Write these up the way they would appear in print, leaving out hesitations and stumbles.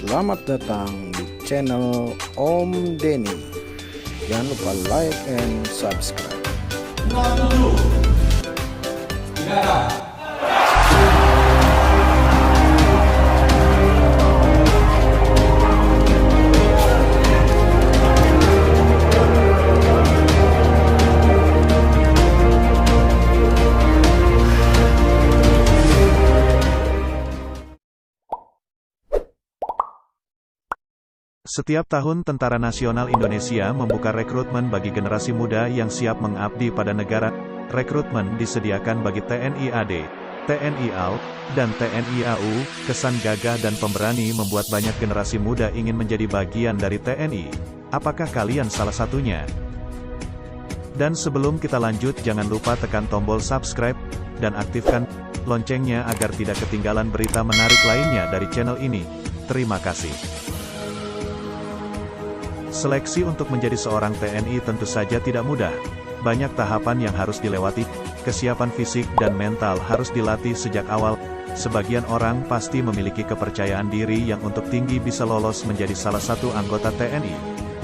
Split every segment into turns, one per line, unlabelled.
Selamat datang di channel Om Denny. Jangan lupa like and subscribe.
57 tidak ada.
Setiap tahun Tentara Nasional Indonesia membuka rekrutmen bagi generasi muda yang siap mengabdi pada negara. Rekrutmen disediakan bagi TNI AD, TNI AL, dan TNI AU. Kesan gagah dan pemberani membuat banyak generasi muda ingin menjadi bagian dari TNI. Apakah kalian salah satunya? Dan sebelum kita lanjut, jangan lupa tekan tombol subscribe dan aktifkan loncengnya agar tidak ketinggalan berita menarik lainnya dari channel ini. Terima kasih. Seleksi untuk menjadi seorang TNI tentu saja tidak mudah. Banyak tahapan yang harus dilewati, kesiapan fisik dan mental harus dilatih sejak awal. Sebagian orang pasti memiliki kepercayaan diri yang untuk tinggi bisa lolos menjadi salah satu anggota TNI.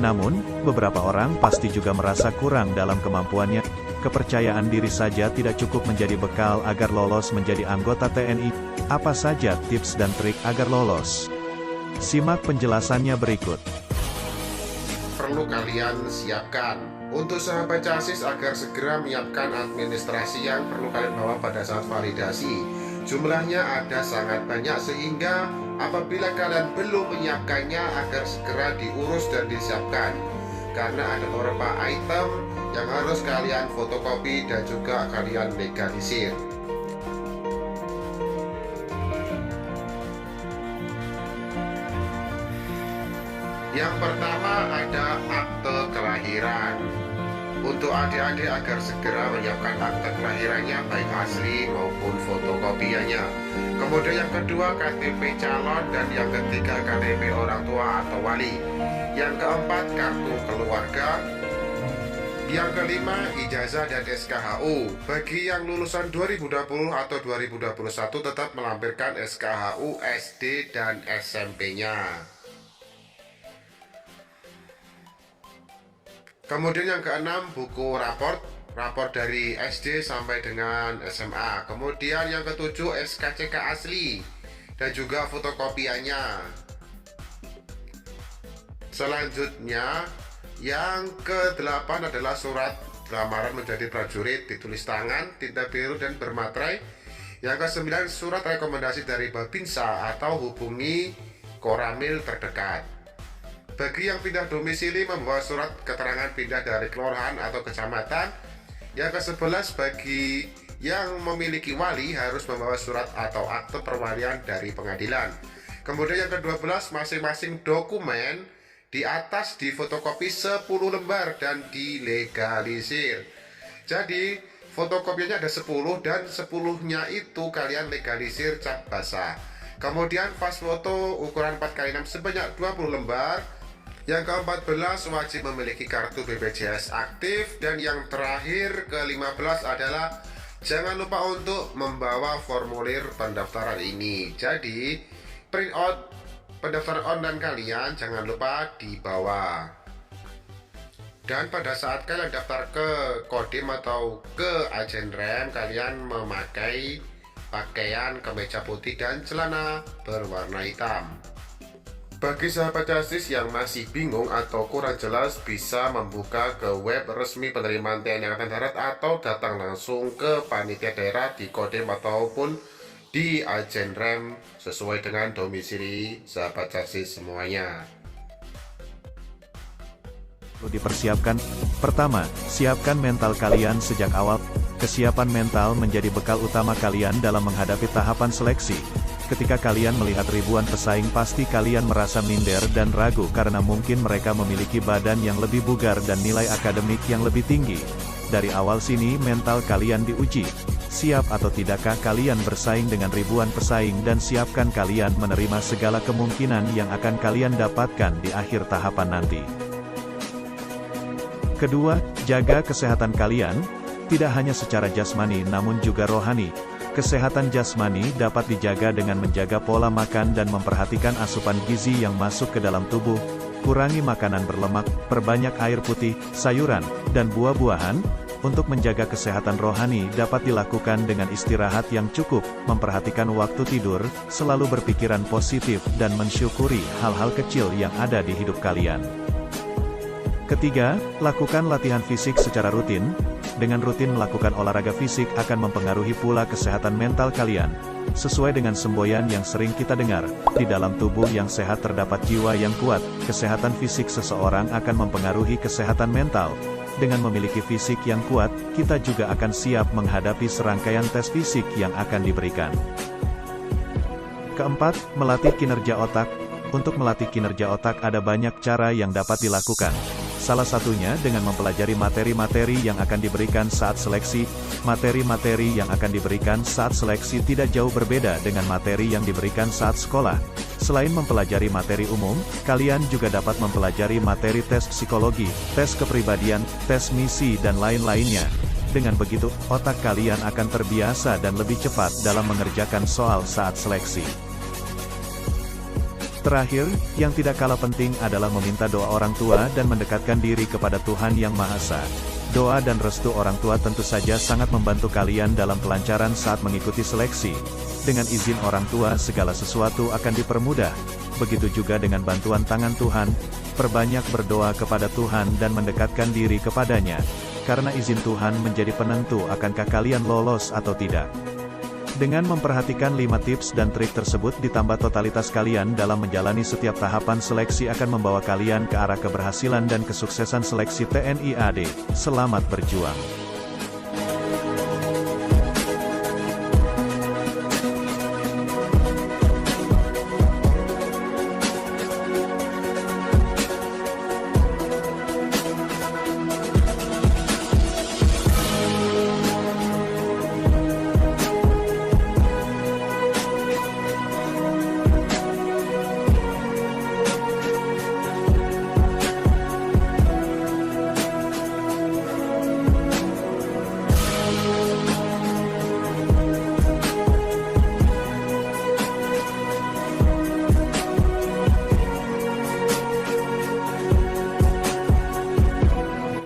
Namun, beberapa orang pasti juga merasa kurang dalam kemampuannya. Kepercayaan diri saja tidak cukup menjadi bekal agar lolos menjadi anggota TNI. Apa saja tips dan trik agar lolos? Simak penjelasannya berikut.
Perlu kalian siapkan untuk sahabat chassis agar segera menyiapkan administrasi yang perlu kalian bawa pada saat validasi. Jumlahnya ada sangat banyak sehingga apabila kalian belum menyiapkannya agar segera diurus dan disiapkan, karena ada beberapa item yang harus kalian fotokopi dan juga kalian legalisir. Yang pertama ada akte kelahiran. Untuk adik-adik agar segera menyiapkan akte kelahirannya baik asli maupun fotokopiannya. Kemudian yang kedua KTP calon, dan yang ketiga KTP orang tua atau wali. Yang keempat kartu keluarga. Yang kelima ijazah dan SKHU. Bagi yang lulusan 2020 atau 2021 tetap melampirkan SKHU, SD dan SMP-nya. Kemudian yang keenam buku raport dari SD sampai dengan SMA. Kemudian yang ketujuh SKCK asli dan juga fotokopiannya. Selanjutnya yang ke-8 adalah surat lamaran menjadi prajurit ditulis tangan, tinta biru dan bermaterai. Yang ke-9 surat rekomendasi dari Babinsa atau hubungi Koramil terdekat. Bagi yang pindah domisili membawa surat keterangan pindah dari kelurahan atau kecamatan. Yang ke-11 bagi yang memiliki wali harus membawa surat atau akte perwalian dari pengadilan. Kemudian yang ke-12 masing-masing dokumen di atas difotokopi 10 lembar dan dilegalisir. Jadi fotokopinya ada 10 dan 10-nya itu kalian legalisir cap basah. Kemudian pas foto ukuran 4x6 sebanyak 20 lembar. Yang ke-14 wajib memiliki kartu BPJS aktif. Dan yang terakhir ke-15 adalah jangan lupa untuk membawa formulir pendaftaran ini. Jadi print out pendaftaran online kalian jangan lupa dibawa. Dan pada saat kalian daftar ke Kodim atau ke Agen Rem, kalian memakai pakaian kemeja putih dan celana berwarna hitam. Bagi sahabat chassis yang masih bingung atau kurang jelas, bisa membuka ke web resmi penerimaan TNI Angkatan Darat atau datang langsung ke panitia daerah di Kodim ataupun di Agen Rem sesuai dengan domisili sahabat chassis semuanya.
Perlu dipersiapkan. Pertama, siapkan mental kalian sejak awal. Kesiapan mental menjadi bekal utama kalian dalam menghadapi tahapan seleksi. Ketika kalian melihat ribuan pesaing, pasti kalian merasa minder dan ragu karena mungkin mereka memiliki badan yang lebih bugar dan nilai akademik yang lebih tinggi. Dari awal sini mental kalian diuji. Siap atau tidakkah kalian bersaing dengan ribuan pesaing, dan siapkan kalian menerima segala kemungkinan yang akan kalian dapatkan di akhir tahapan nanti. Kedua, jaga kesehatan kalian, tidak hanya secara jasmani namun juga rohani. Kesehatan jasmani dapat dijaga dengan menjaga pola makan dan memperhatikan asupan gizi yang masuk ke dalam tubuh, kurangi makanan berlemak, perbanyak air putih, sayuran, dan buah-buahan. Untuk menjaga kesehatan rohani dapat dilakukan dengan istirahat yang cukup, memperhatikan waktu tidur, selalu berpikiran positif dan mensyukuri hal-hal kecil yang ada di hidup kalian. Ketiga, lakukan latihan fisik secara rutin. Dengan rutin melakukan olahraga fisik akan mempengaruhi pula kesehatan mental kalian. Sesuai dengan semboyan yang sering kita dengar, di dalam tubuh yang sehat terdapat jiwa yang kuat. Kesehatan fisik seseorang akan mempengaruhi kesehatan mental. Dengan memiliki fisik yang kuat, kita juga akan siap menghadapi serangkaian tes fisik yang akan diberikan. Keempat, melatih kinerja otak. Untuk melatih kinerja otak ada banyak cara yang dapat dilakukan. Salah satunya dengan mempelajari materi-materi yang akan diberikan saat seleksi. Materi-materi yang akan diberikan saat seleksi tidak jauh berbeda dengan materi yang diberikan saat sekolah. Selain mempelajari materi umum, kalian juga dapat mempelajari materi tes psikologi, tes kepribadian, tes misi dan lain-lainnya. Dengan begitu, otak kalian akan terbiasa dan lebih cepat dalam mengerjakan soal saat seleksi. Terakhir, yang tidak kalah penting adalah meminta doa orang tua dan mendekatkan diri kepada Tuhan Yang Maha Esa. Doa dan restu orang tua tentu saja sangat membantu kalian dalam kelancaran saat mengikuti seleksi. Dengan izin orang tua segala sesuatu akan dipermudah. Begitu juga dengan bantuan tangan Tuhan, perbanyak berdoa kepada Tuhan dan mendekatkan diri kepadanya. Karena izin Tuhan menjadi penentu akankah kalian lolos atau tidak. Dengan memperhatikan 5 tips dan trik tersebut ditambah totalitas kalian dalam menjalani setiap tahapan seleksi akan membawa kalian ke arah keberhasilan dan kesuksesan seleksi TNI AD. Selamat berjuang!